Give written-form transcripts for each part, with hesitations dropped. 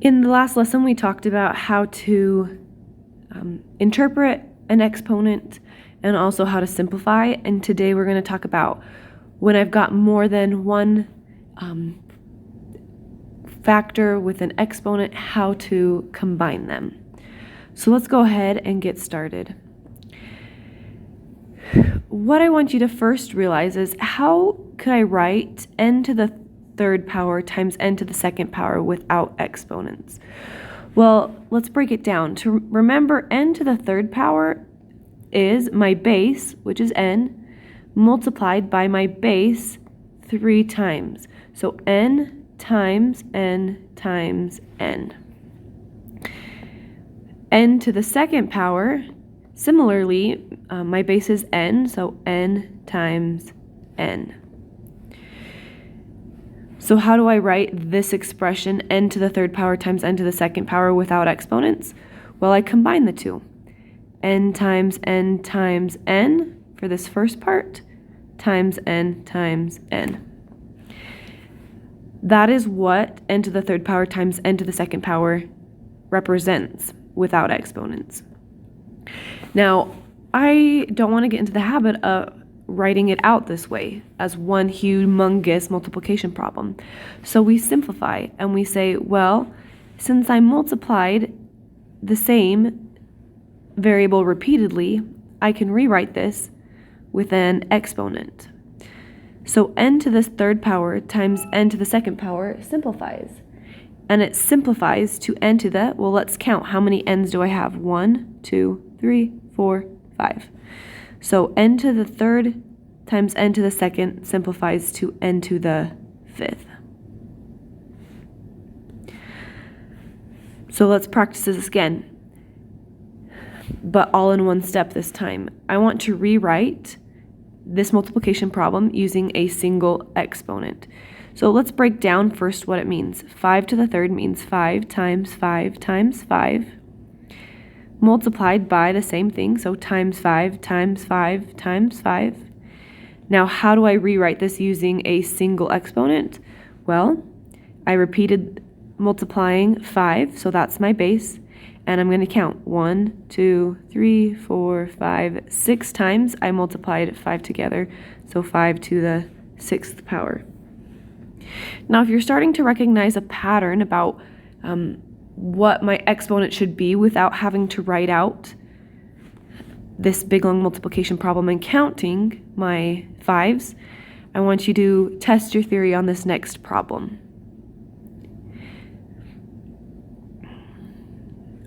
In the last lesson, we talked about how to interpret an exponent and also how to simplify. And today we're going to talk about when I've got more than one factor with an exponent, how to combine them. So let's go ahead and get started. What I want you to first realize is, how could I write n to the third power times n to the second power without exponents? Well, let's break it down. To remember, n to the third power is my base, which is n, multiplied by my base 3 times. So n times n times n. N to the second power, similarly, my base is n, so n times n. So how do I write this expression, n to the third power times n to the second power, without exponents? Well, I combine the two. N times n times n for this first part, times n times n. That is what n to the third power times n to the second power represents without exponents. Now, I don't want to get into the habit of writing it out this way as one humongous multiplication problem. So we simplify and we say, well, since I multiplied the same variable repeatedly, I can rewrite this with an exponent. So n to the third power times n to the second power simplifies. And it simplifies to n to the, well, let's count. How many n's do I have? 1, 2, 3, 4, 5. So n to the third times n to the second simplifies to n to the fifth. So let's practice this again, but all in one step this time. I want to rewrite this multiplication problem using a single exponent. So let's break down first what it means. 5 to the third means 5 times 5 times 5, multiplied by the same thing, so times 5 times 5 times 5. Now, how do I rewrite this using a single exponent? Well, I repeated multiplying 5, so that's my base, and I'm going to count 1, 2, 3, 4, 5, 6 times. I multiplied 5 together, so 5 to the 6th power. Now, if you're starting to recognize a pattern about what my exponent should be without having to write out this big long multiplication problem and counting my 5s, I want you to test your theory on this next problem.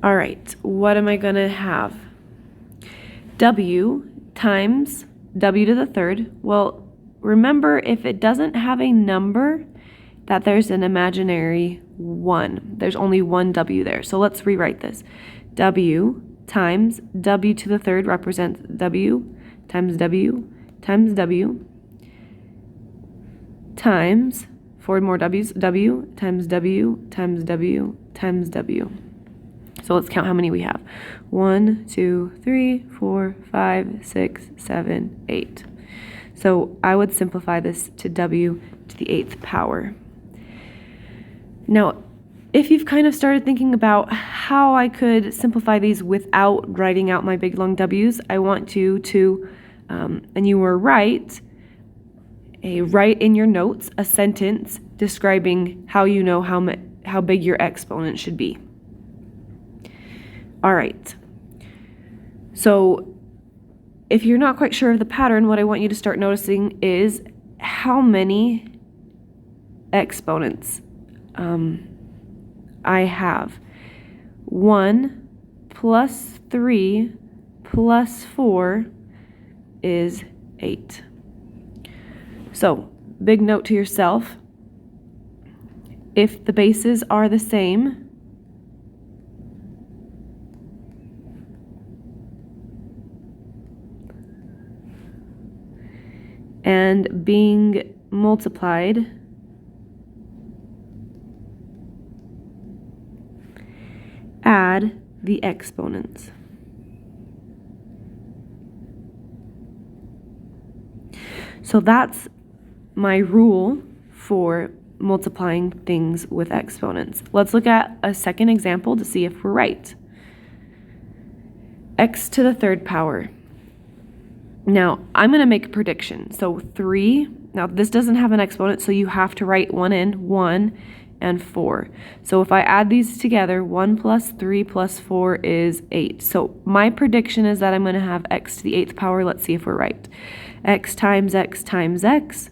All right, what am I going to have? W times w to the third. Well, remember, if it doesn't have a number, that there's an imaginary 1. There's only one w there. So let's rewrite this. W times w to the third represents w times w times w times 4 more w's, w times w times w times w. So let's count how many we have. 1, 2, 3, 4, 5, 6, 7, 8. So I would simplify this to w to the 8th power. Now, if you've kind of started thinking about how I could simplify these without writing out my big long w's, I want you to, and you were right, write in your notes a sentence describing how you know how big your exponent should be. All right. So if you're not quite sure of the pattern, what I want you to start noticing is how many exponents I have. 1 plus 3 plus 4 is 8. So, big note to yourself, if the bases are the same, and being multiplied, add the exponents. So that's my rule for multiplying things with exponents. Let's look at a second example to see if we're right. X to the third power. Now, I'm going to make a prediction. So 3, now this doesn't have an exponent, so you have to write one in, 1 and 4. So if I add these together, 1 plus 3 plus 4 is 8. So my prediction is that I'm going to have x to the 8th power. Let's see if we're right. X times x times x,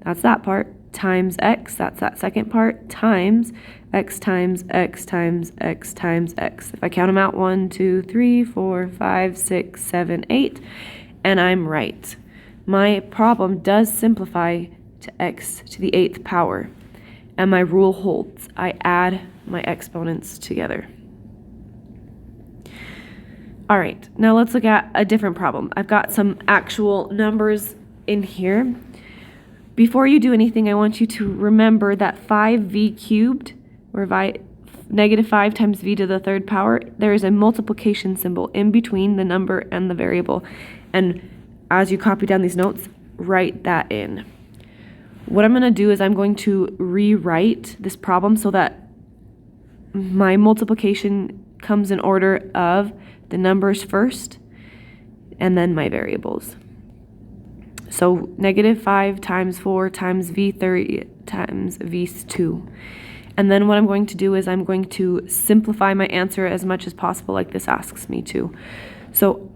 that's that part, times x, that's that second part, times x times x times x times x. If I count them out, 1, 2, 3, 4, 5, 6, 7, 8, and I'm right. My problem does simplify to x to the 8th power, and my rule holds. I add my exponents together. All right, now let's look at a different problem. I've got some actual numbers in here. Before you do anything, I want you to remember that 5v cubed, or negative 5 times v to the third power, there is a multiplication symbol in between the number and the variable. And as you copy down these notes, write that in. What I'm going to do is I'm going to rewrite this problem so that my multiplication comes in order of the numbers first and then my variables. So negative 5 times 4 times v3 times v2. And then what I'm going to do is I'm going to simplify my answer as much as possible, like this asks me to. So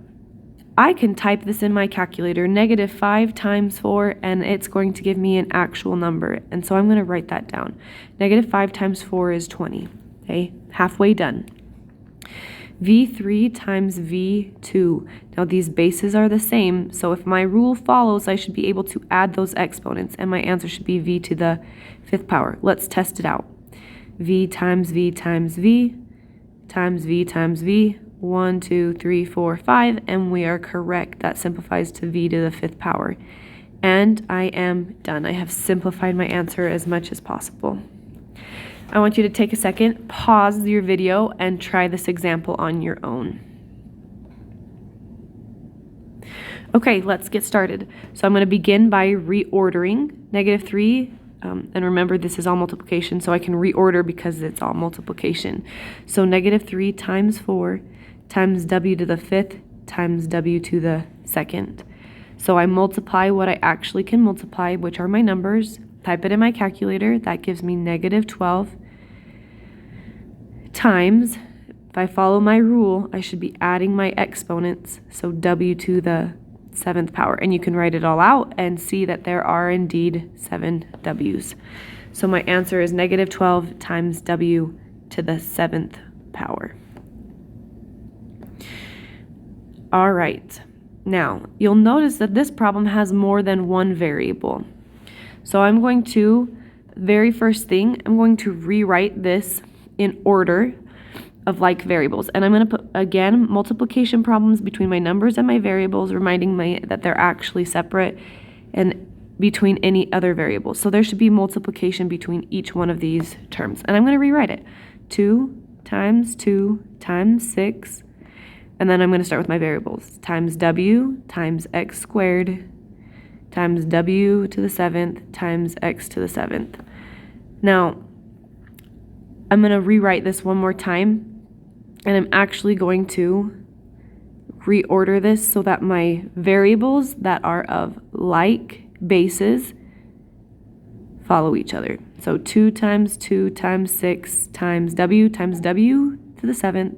I can type this in my calculator, negative 5 times 4, and it's going to give me an actual number. And so I'm going to write that down. Negative 5 times 4 is 20. Okay, halfway done. v3 times v2. Now these bases are the same, so if my rule follows, I should be able to add those exponents, and my answer should be v to the 5th power. Let's test it out. v times v times v times v times v. 1, 2, 3, 4, 5, and we are correct. That simplifies to v to the 5th power. And I am done. I have simplified my answer as much as possible. I want you to take a second, pause your video, and try this example on your own. Okay, let's get started. So I'm going to begin by reordering. Negative 3, and remember this is all multiplication, so I can reorder because it's all multiplication. So negative 3 times 4 times w to the 5th times w to the 2nd. So I multiply what I actually can multiply, which are my numbers, type it in my calculator. That gives me negative 12 times, if I follow my rule, I should be adding my exponents, so w to the 7th power. And you can write it all out and see that there are indeed 7 w's. So my answer is negative 12 times w to the 7th power. All right, now you'll notice that this problem has more than one variable. So I'm going to, very first thing, I'm going to rewrite this in order of like variables. And I'm going to put, again, multiplication problems between my numbers and my variables, reminding me that they're actually separate, and between any other variables. So there should be multiplication between each one of these terms. And I'm going to rewrite it. 2 times 2 times 6. And then I'm going to start with my variables. Times w times x squared times w to the 7th times x to the 7th. Now, I'm going to rewrite this one more time, and I'm actually going to reorder this so that my variables that are of like bases follow each other. So 2 times 2 times 6 times w to the 7th.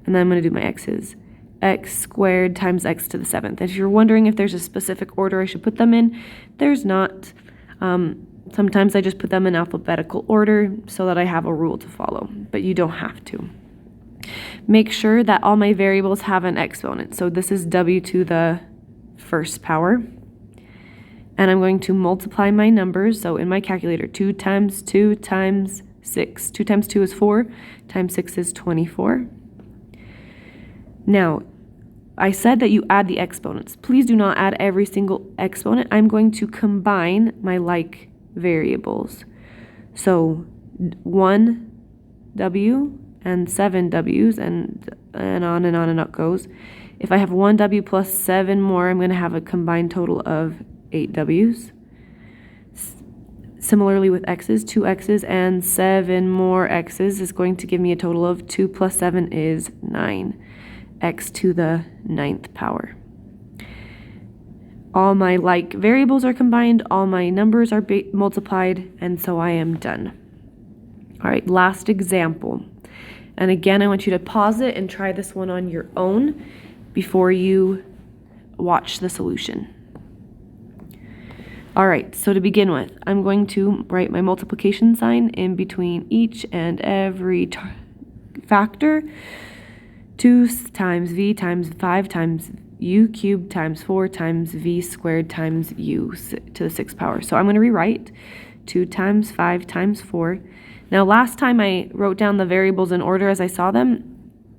And then I'm going to do my x's. X squared times x to the 7th. If you're wondering if there's a specific order I should put them in, there's not. Sometimes I just put them in alphabetical order so that I have a rule to follow, but you don't have to. Make sure that all my variables have an exponent. So this is w to the 1st power. And I'm going to multiply my numbers. So in my calculator, 2 times 2 times 6. 2 times 2 is 4, times 6 is 24. Now, I said that you add the exponents. Please do not add every single exponent. I'm going to combine my like variables. So 1 w and 7 w's, and on and on and up goes. If I have 1 w plus 7 more, I'm going to have a combined total of 8 w's. Similarly with x's, 2x's and 7 more x's is going to give me a total of 2 plus 7 is 9, x to the 9th power. All my like variables are combined, all my numbers are multiplied, and so I am done. All right, last example. And again, I want you to pause it and try this one on your own before you watch the solution. All right, so to begin with, I'm going to write my multiplication sign in between each and every factor. 2 times v times 5 times u cubed times 4 times v squared times u to the 6th power. So I'm going to rewrite 2 times 5 times 4. Now last time I wrote down the variables in order as I saw them.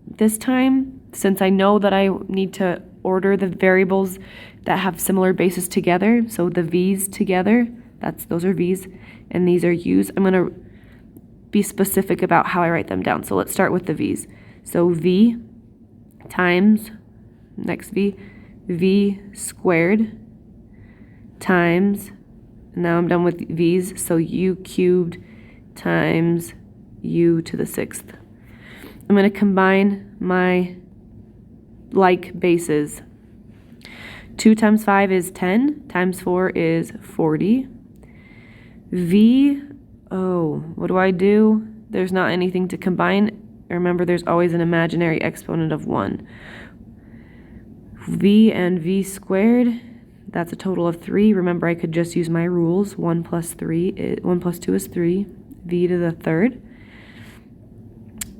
This time, since I know that I need to order the variables that have similar bases together, so the v's together, those are v's, and these are u's, I'm going to be specific about how I write them down. So let's start with the v's. So v times, next v squared times, now I'm done with v's, so u cubed times u to the 6th. I'm going to combine my like bases. 2 times 5 is 10, times 4 is 40. What do? There's not anything to combine. Remember, there's always an imaginary exponent of 1. V and v squared, that's a total of 3. Remember, I could just use my rules. 1 plus 2 is 3. V to the 3rd.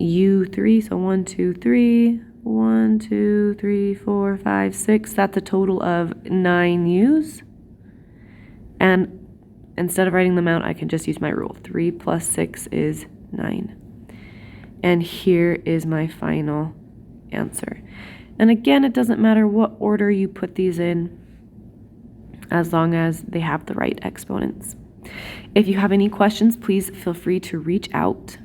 U3, so 1, 2, 3. 1, 2, 3, 4, 5, 6. That's a total of 9 u's. And instead of writing them out, I can just use my rule. 3 plus 6 is 9. And here is my final answer. And again, it doesn't matter what order you put these in, as long as they have the right exponents. If you have any questions, please feel free to reach out.